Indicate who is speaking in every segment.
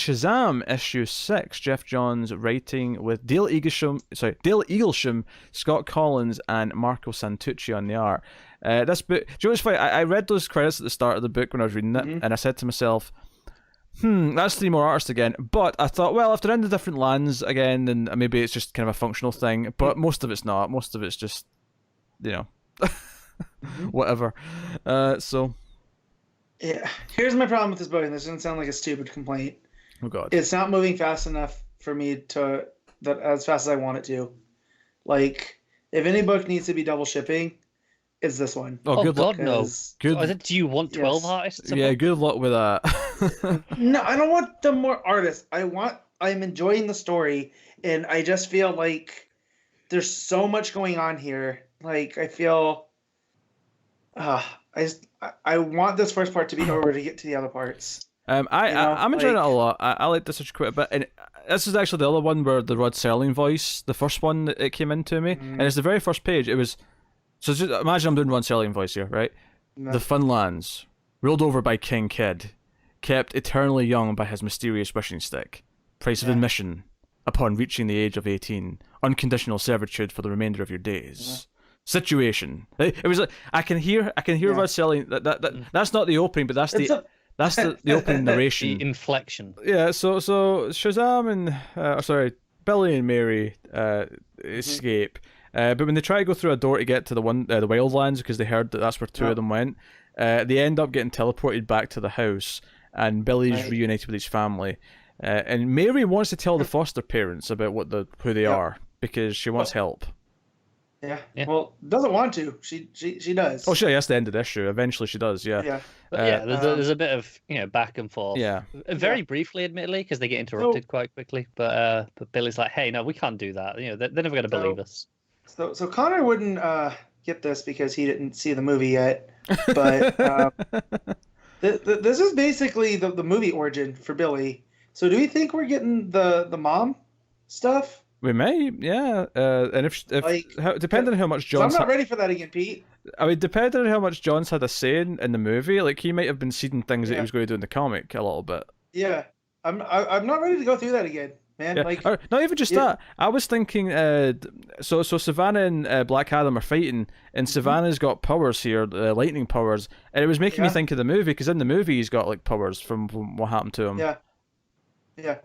Speaker 1: Shazam issue 6, Geoff Johns writing with Dale Eaglesham, Scott Collins, and Marco Santucci on the art. This book, do you know what's funny? I read those credits at the start of the book when I was reading it, and I said to myself, that's 3 more artists again. But I thought, well, if they're in the different lands again, then maybe it's just kind of a functional thing. But most of it's not. Most of it's just, whatever. So.
Speaker 2: Yeah. Here's my problem with this book, and this doesn't sound like a stupid complaint.
Speaker 1: Oh God.
Speaker 2: It's not moving fast enough for me as fast as I want it to. Like, if any book needs to be double shipping, it's this one.
Speaker 3: Oh, good God, no.
Speaker 1: Good.
Speaker 3: Do you want 12 artists?
Speaker 1: Yeah, good luck with that.
Speaker 2: No, I don't want the more artists. I'm enjoying the story, and I just feel like there's so much going on here. Like, I feel, I want this first part to be over to get to the other parts.
Speaker 1: I'm enjoying it a lot. I like this quite a bit, and this is actually the other one where the Rod Serling voice, the first one that it came into me, and it's the very first page. It was so. Just imagine I'm doing Rod Serling voice here, right? No. The Funlands, ruled over by King Kid, kept eternally young by his mysterious wishing stick. Price of admission upon reaching the age of 18. Unconditional servitude for the remainder of your days. Situation. It was like I can hear Rod Serling. That's not the opening, but that's the opening narration.
Speaker 3: The inflection.
Speaker 1: Yeah. So Shazam and Billy and Mary escape. But when they try to go through a door to get to the Wildlands, because they heard that's where 2 of them went, they end up getting teleported back to the house, and Billy's reunited with his family. And Mary wants to tell the foster parents about who they are, because she wants help.
Speaker 2: Yeah. Well, doesn't want to. She does.
Speaker 1: Oh, sure. That's the end of the issue. Eventually, she does. Yeah.
Speaker 2: Yeah.
Speaker 3: There's a bit of back and forth.
Speaker 1: Yeah.
Speaker 3: Very briefly, admittedly, because they get interrupted quite quickly. But Billy's like, "Hey, no, we can't do that. They're never going to believe us."
Speaker 2: So Connor wouldn't get this because he didn't see the movie yet. But this is basically the movie origin for Billy. So do we think we're getting the mom stuff?
Speaker 1: We may, yeah. And depending on how much John's...
Speaker 2: So I'm not ready for that again, Pete.
Speaker 1: I mean, depending on how much John's had a say in the movie, like, he might have been seeding things that he was going to do in the comic a little bit.
Speaker 2: Yeah. I'm not ready to go through that again, man.
Speaker 1: Yeah.
Speaker 2: Like,
Speaker 1: not even just that. I was thinking, so Savannah and Black Adam are fighting, and Savannah's got powers here, lightning powers, and it was making me think of the movie, because in the movie he's got, like, powers from what happened to him.
Speaker 2: Yeah. Yeah.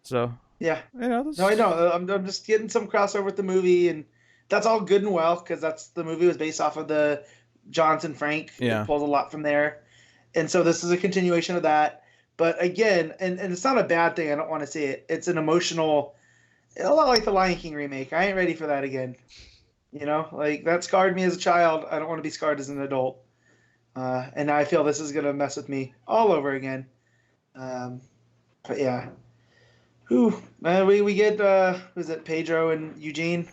Speaker 1: So...
Speaker 2: Yeah. No, I know. I'm just getting some crossover with the movie, and that's all good and well, because the movie was based off of the Johnson Frank.
Speaker 1: Yeah.
Speaker 2: It pulls a lot from there. And so this is a continuation of that. But again, and it's not a bad thing. I don't want to see it. It's an emotional, a lot like the Lion King remake. I ain't ready for that again. Like, that scarred me as a child. I don't want to be scarred as an adult. And now I feel this is going to mess with me all over again. But yeah. Ooh, we get was it Pedro and Eugene?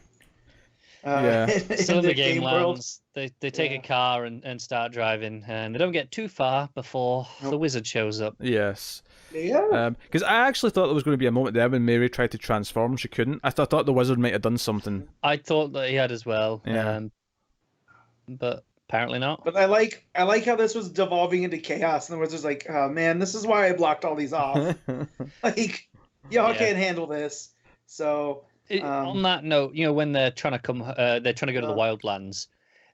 Speaker 3: Still in the game lands. They take a car and start driving, and they don't get too far before the wizard shows up.
Speaker 1: Yes.
Speaker 2: Yeah.
Speaker 1: Because I actually thought there was going to be a moment there when Mary tried to transform. She couldn't. I thought the wizard might have done something.
Speaker 3: I thought that he had as well.
Speaker 1: Yeah.
Speaker 3: But apparently not.
Speaker 2: But I like how this was devolving into chaos, and the wizard's like, "Oh man, this is why I blocked all these off." Like, y'all can't handle this. So
Speaker 3: on that note, when they're trying to go to the Wildlands,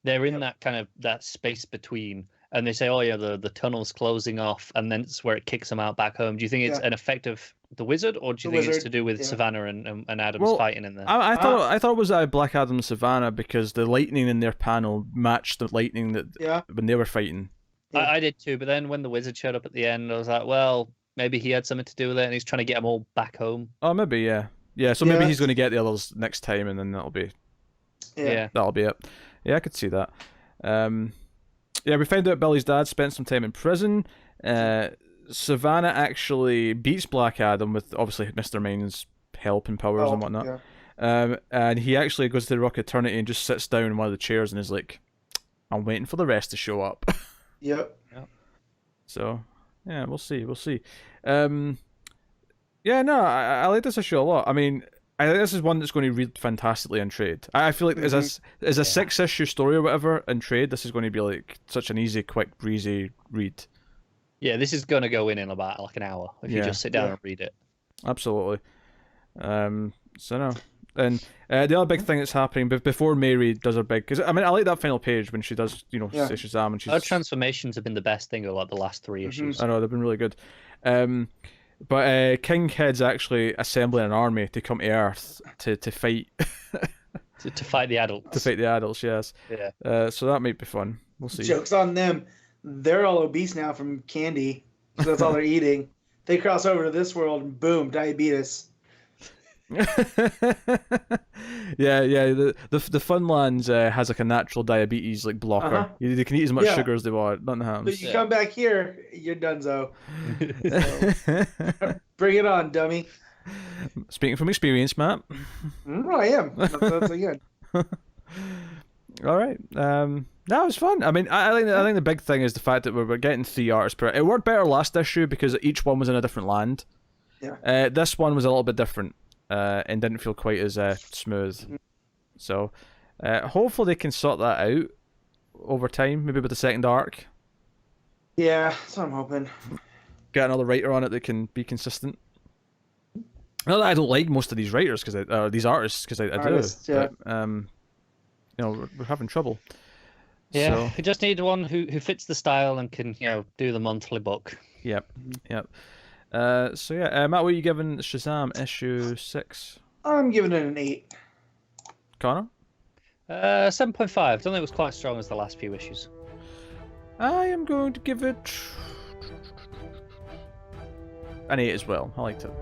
Speaker 3: they're in that kind of that space between, and they say, "Oh yeah, the tunnel's closing off," and then it's where it kicks them out back home. Do you think it's an effect of the wizard, or do you think it's to do with Savannah and Adam's fighting in there?
Speaker 1: I thought it was Black Adam and Savannah, because the lightning in their panel matched the lightning that when they were fighting.
Speaker 3: I did too, but then when the wizard showed up at the end, I was like, well, maybe he had something to do with it, and he's trying to get them all back home.
Speaker 1: Oh, maybe, yeah. Yeah, so maybe he's going to get the others next time, and then that'll be it. Yeah, I could see that. We found out Billy's dad spent some time in prison. Savannah actually beats Black Adam with, obviously, Mr. Mind's help and powers and whatnot. Yeah. And he actually goes to the Rock of Eternity and just sits down in one of the chairs and is like, I'm waiting for the rest to show up.
Speaker 2: Yep.
Speaker 1: So... yeah, we'll see. I like this issue a lot. I mean, I think this is one that's going to read fantastically in trade. I feel like as a 6-issue story or whatever in trade, this is going to be like such an easy, quick, breezy read.
Speaker 3: Yeah, this is going to go in about like an hour if you just sit down and read it.
Speaker 1: Absolutely. So no. And the other big thing that's happening before Mary does her big, because I mean I like that final page when she does say Shazam and she's.
Speaker 3: Her transformations have been the best thing of like the last 3 issues.
Speaker 1: I know they've been really good. But King Kid's actually assembling an army to come to Earth to fight.
Speaker 3: To fight the adults.
Speaker 1: To fight the adults, yes.
Speaker 3: Yeah.
Speaker 1: So that might be fun. We'll see.
Speaker 2: Joke's on them. They're all obese now from candy. So that's all they're eating. They cross over to this world and boom, diabetes.
Speaker 1: yeah. The Funlands has like a natural diabetes like blocker. They can eat as much sugar as they want. Nothing happens.
Speaker 2: But you come back here, you're donezo. So, bring it on, dummy.
Speaker 1: Speaking from experience, Matt.
Speaker 2: I am. That's again.
Speaker 1: All right. That was fun. I mean, I think the big thing is the fact that we're getting 3 artists per. It worked better last issue because each one was in a different land.
Speaker 2: Yeah.
Speaker 1: This one was a little bit different and didn't feel quite as smooth. So hopefully they can sort that out over time, maybe with the second arc.
Speaker 2: Yeah, that's what I'm hoping.
Speaker 1: Get another writer on it that can be consistent. Not that I don't like most of these writers these artists because I do.
Speaker 2: Yeah.
Speaker 1: But, we're having trouble.
Speaker 3: Yeah,
Speaker 1: So,
Speaker 3: we just need one who fits the style and can do the monthly book.
Speaker 1: Yep. So yeah, Matt, what are you giving Shazam issue 6?
Speaker 2: I'm giving it an 8.
Speaker 1: Connor?
Speaker 3: 7.5. I don't think it was quite as strong as the last few issues.
Speaker 1: I am going to give it an 8 as well. I liked it.